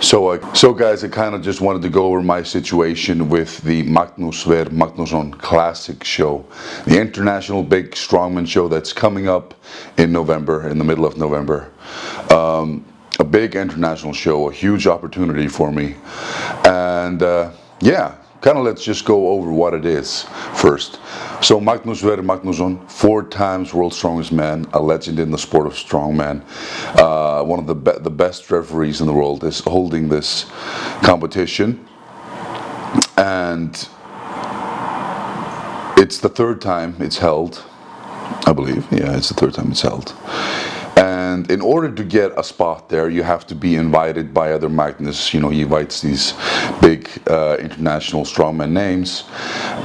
So guys, I kind of just wanted to go over my situation with the Magnusson Classic show, the international big strongman show that's coming up in November, in the middle of November. A big international show, a huge opportunity for me, and yeah, kind of let's just go over what it is first. So Magnusson, 4 times world's strongest man, a legend in the sport of strongman, one of the best referees in the world, is holding this competition, and it's the 3rd time it's held, I believe. Yeah, it's the 3rd time it's held. And in order to get a spot there, you have to be invited by other Magnus. You know, he invites these big international strongman names.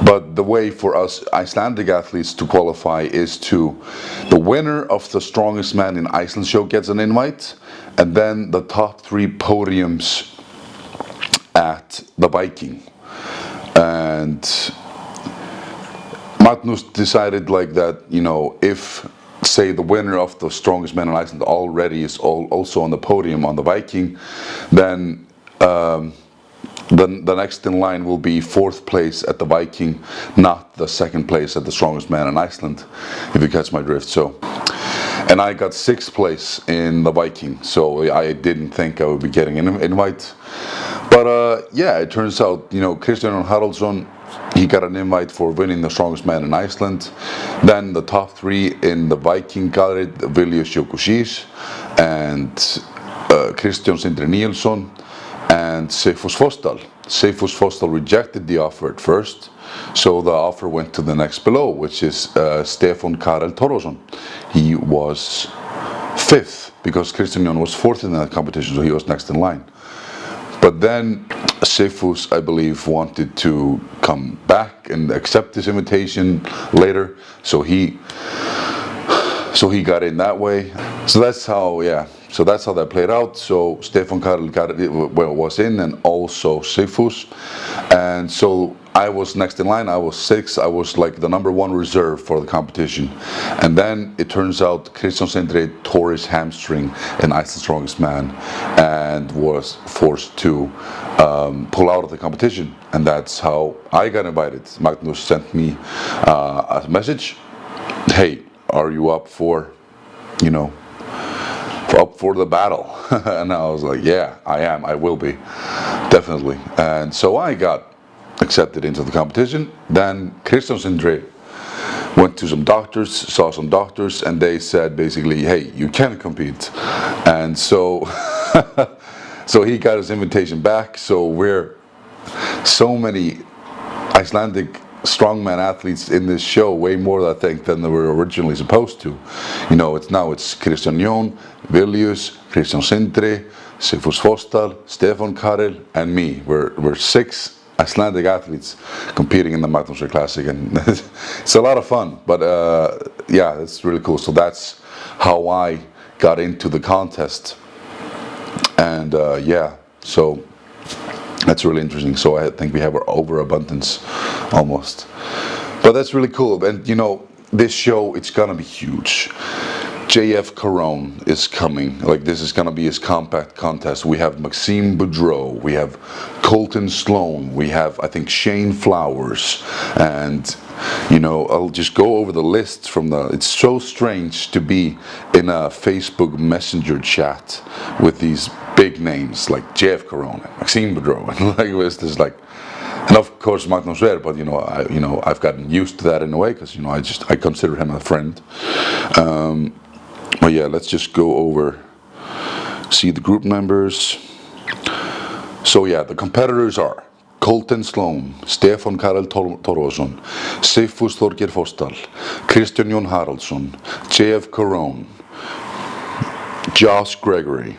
But the way for us Icelandic athletes to qualify is the winner of the Strongest Man in Iceland show gets an invite, and then the top 3 podiums at the Viking. And Magnus decided like that, you know, if say the winner of the Strongest Man in Iceland already is also on the podium on the Viking, then the next in line will be 4th place at the Viking, not the 2nd place at the Strongest Man in Iceland, if you catch my drift. So, and I got 6th place in the Viking, so I didn't think I would be getting an invite. But yeah, it turns out, you know, Kristján Haraldsson, he got an invite for winning the Strongest Man in Iceland. Then the top 3 in the Viking got it, Viljus Jökulsís and Kristján Sindri Níelsson and Sigfús Fossdal. Sigfús Fossdal rejected the offer at first, so the offer went to the next below, which is Stefán Karel Torfason. He was 5th because Kristján was 4th in that competition, so he was next in line. But then Sigfús, I believe, wanted to come back and accept this invitation later, so he got in that way. So that's how, yeah. So that's how that played out. So Stefán Karel was in, and also Sigfús, and so I was next in line. I was 6th. I was like the #1 reserve for the competition, and then it turns out Kristján Sindri tore his hamstring in Iceland's Strongest Man, and was forced to pull out of the competition, and that's how I got invited. Magnus sent me a message. Hey, are you up for, you know, up for the battle? And I was like, yeah, I am. I will be, definitely. And so I got accepted into the competition. Then Kristján Sindri went to some doctors, saw some doctors, and they said basically, hey, you can't compete. And so so he got his invitation back. So we're so many Icelandic strongman athletes in this show, way more I think than they were originally supposed to. You know, it's Kristján Jón, Viljus, Kristján Sindri, Sigfús Fossdal, Stefán Karel, and me. We're 6 Icelandic athletes competing in the Magnusson Classic, and it's a lot of fun. But yeah, it's really cool. So that's how I got into the contest, and yeah, so that's really interesting. So I think we have our overabundance almost, but that's really cool. And you know, this show, it's gonna be huge. JF Caron is coming. Like, this is gonna be his compact contest. We have Maxime Boudreau, we have Colton Sloan, we have, I think, Shane Flowers, and you know, I'll just go over the lists from the. It's so strange to be in a Facebook Messenger chat with these big names like JF Caron, Maxime Boudreau, and like this, like, and of course Magnus Sver. But you know, I've gotten used to that in a way, because you know, I consider him a friend. But yeah, let's just go over, see the group members. So yeah, the competitors are Colton Sloan, Stefán Karel Torfason, Sigfús Þorgeir Fossdal, Kristján Jón Haraldsson, JF Caron, Josh Gregory,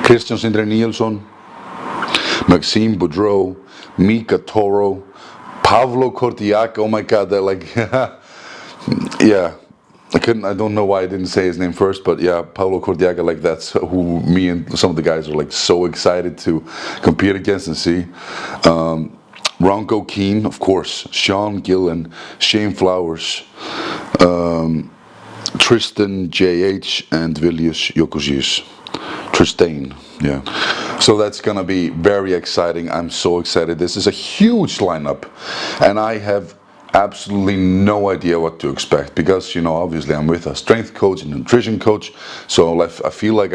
Kristján Sindri Níelsson, Maxime Boudreau, Mika Toro, Pavlo Cortiac. Oh my God, they're like, yeah. I don't know why I didn't say his name first, but yeah, Pablo Cordiaga, like, that's who me and some of the guys are like so excited to compete against and see. Ronco Keane, of course, Sean Gillen, Shane Flowers, Tristan JH, and Viljus Jökulsís. Tristan, Yeah. So that's gonna be very exciting. I'm so excited. This is a huge lineup, and I have absolutely no idea what to expect because, you know, obviously I'm with a strength coach and nutrition coach, so I feel like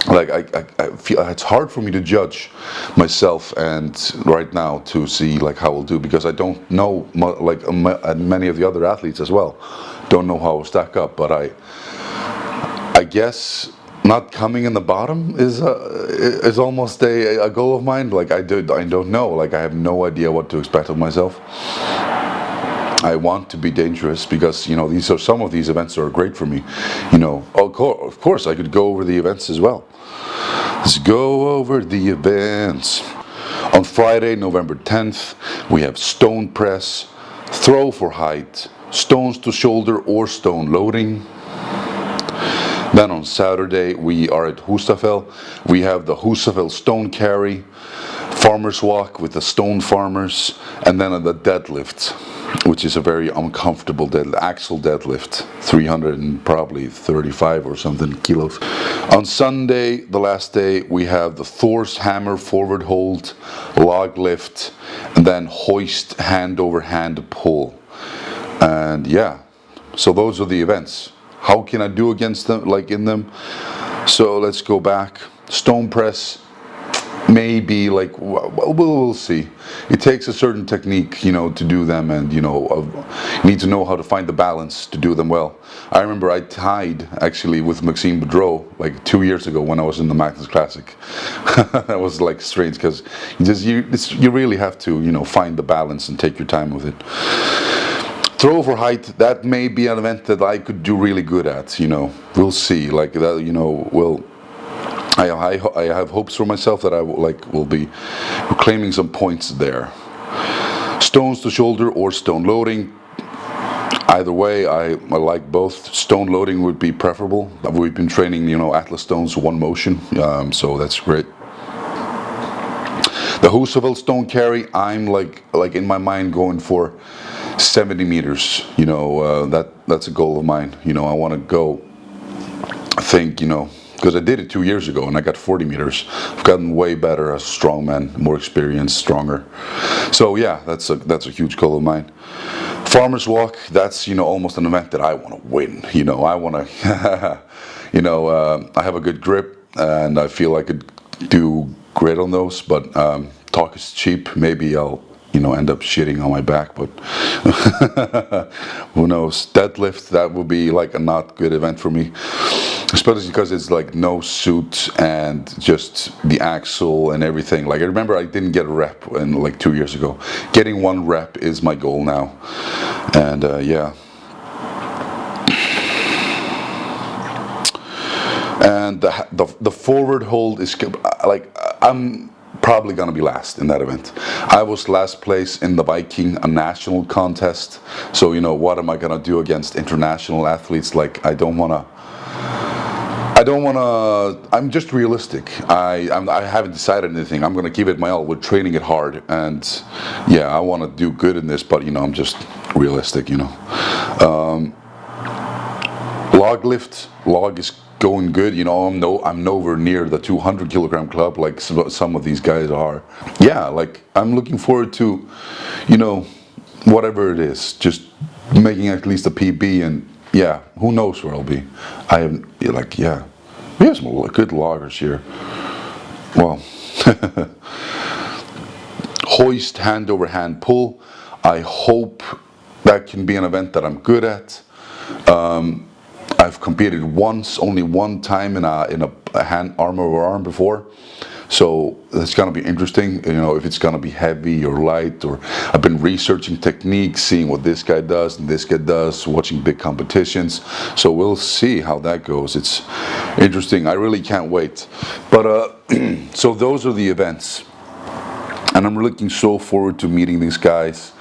I feel it's hard for me to judge myself and right now to see like how I'll do, because I don't know and many of the other athletes as well don't know how I'll stack up. But I guess not coming in the bottom is almost a goal of mine. Like I don't know. Like I have no idea what to expect of myself. I want to be dangerous because, you know, some of these events are great for me. You know, of course I could go over the events as well. Let's go over the events. On Friday, November 10th, we have stone press, throw for height, stones to shoulder or stone loading. Then on Saturday, we are at Hustafell. We have the Hustafell stone carry, farmer's walk with the stone farmers, and then the deadlift, which is a very uncomfortable axle deadlift, 300 and probably 35 or something kilos. On Sunday, the last day, we have the Thor's hammer forward hold, log lift, and then hoist hand over hand pull. And yeah, so those are the events. How can I do against them, like in them? So let's go back. Stone press, maybe, like, we'll see. It takes a certain technique, you know, to do them, and, you know, you need to know how to find the balance to do them well. I remember I tied actually with Maxime Boudreau like 2 years ago when I was in the Magnus Classic. That was like strange because you really have to, you know, find the balance and take your time with it. Throw for height, that may be an event that I could do really good at, you know. We'll see, like that, you know. I have hopes for myself that I will be claiming some points there. Stones to shoulder or stone loading. Either way, I like both. Stone loading would be preferable. We've been training, you know, Atlas stones, one motion, so that's great. The Hustafell stone carry, I'm like in my mind going for 70 meters. You know, that's a goal of mine. You know, I want to go. I think, you know, because I did it 2 years ago and I got 40 meters. I've gotten way better as a strongman, more experienced, stronger. So yeah, that's a huge goal of mine. Farmer's walk, that's, you know, almost an event that I want to win. You know, I want to, you know, I have a good grip and I feel I could do great on those, but talk is cheap. Maybe I'll, you know, end up shitting on my back, but who knows. Deadlift, that would be like a not good event for me, especially because it's like no suit and just the axle and everything. Like I remember I didn't get a rep in like 2 years ago. Getting 1 rep is my goal now, and yeah. And the forward hold is like, I'm probably gonna be last in that event. I was last place in the Viking, a national contest. So, you know, what am I gonna do against international athletes? Like, I don't wanna. I'm just realistic. I haven't decided anything. I'm gonna give it my all. We're training it hard, and yeah, I want to do good in this. But, you know, I'm just realistic. You know, log lift. Log is going good. You know, I'm nowhere near the 200 kilogram club like some of these guys are. Yeah, like I'm looking forward to, you know, whatever it is, just making at least a PB, and yeah, who knows where I'll be. I have, like, yeah, we have some good loggers here. Well, hoist hand over hand pull. I hope that can be an event that I'm good at. I've competed only one time in a hand arm over arm before, so it's gonna be interesting. You know, if it's gonna be heavy or light, or I've been researching techniques, seeing what this guy does and this guy does, watching big competitions. So we'll see how that goes. It's interesting. I really can't wait. But so those are the events, and I'm looking so forward to meeting these guys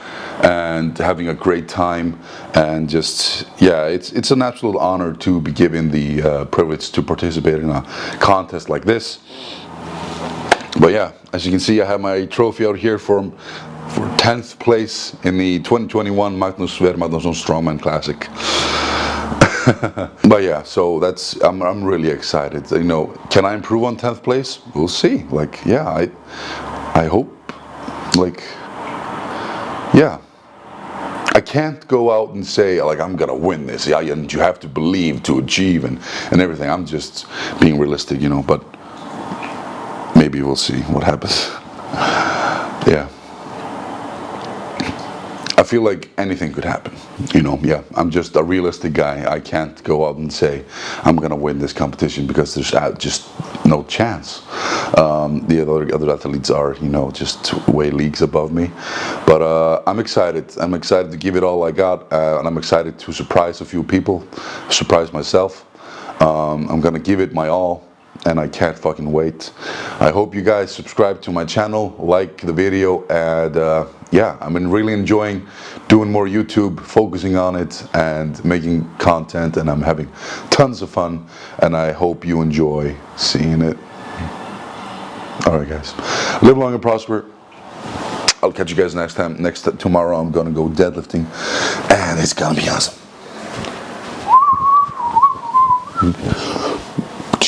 and having a great time, and just, yeah, it's an absolute honor to be given the privilege to participate in a contest like this. But yeah, as you can see, I have my trophy out here for 10th place in the 2021 Magnusson Strongman Classic. But yeah, so that's I'm really excited. You know, can I improve on 10th place? We'll see. Like, yeah, I hope. Like, yeah. I can't go out and say like I'm gonna win this. Yeah, and you have to believe to achieve and everything. I'm just being realistic, you know. But maybe we'll see what happens. Yeah. I feel like anything could happen, you know. Yeah, I'm just a realistic guy. I can't go out and say I'm gonna win this competition because there's just no chance. The other athletes are, you know, just way leagues above me. But I'm excited. I'm excited to give it all I got, and I'm excited to surprise a few people, surprise myself. I'm gonna give it my all. And I can't fucking wait. I hope you guys subscribe to my channel, like the video, and yeah, I've been really enjoying doing more YouTube, focusing on it and making content, and I'm having tons of fun, and I hope you enjoy seeing it. Alright guys, live long and prosper. I'll catch you guys next time. Tomorrow I'm gonna go deadlifting, and it's gonna be awesome.